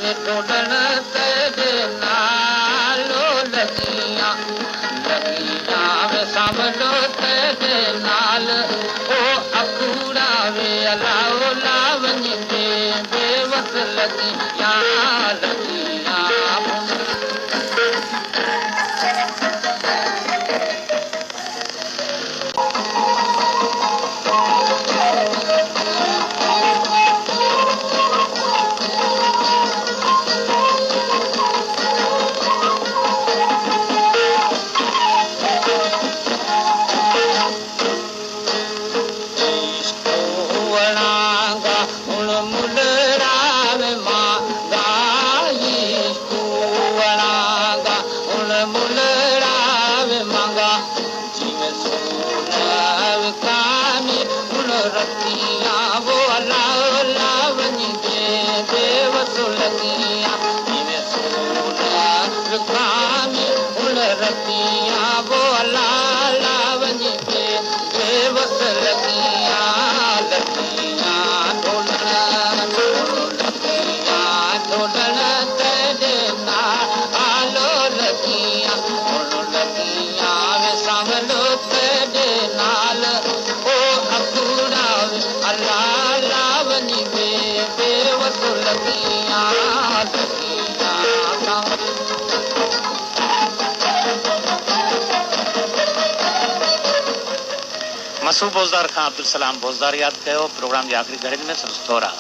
वे टोडण तेरे नालो लगियां वे सामनो तेरे नाल ओ अकूड़ा वे अलाओ लावनी दे बेवस लगियां मसूब बोज़दार खां अब्दुल सलाम बोज़दार याद कयो प्रोग्राम जे आख़िरी घड़ियुनि में संदसि दौरा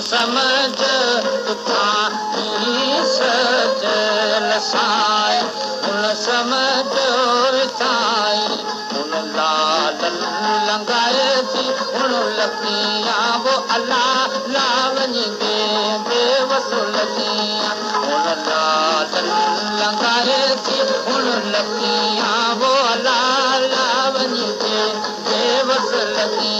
समझ सजल साई उन समझ ताई उन लाल लंगाए थी उन लकियां वो अल्लाह लावनी दे बेवस लकियां उन लाल लंगाए थी उन लकियां वो अल्लाह लावनी दे बेवस लकियां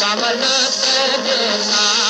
सामने तेरे नाल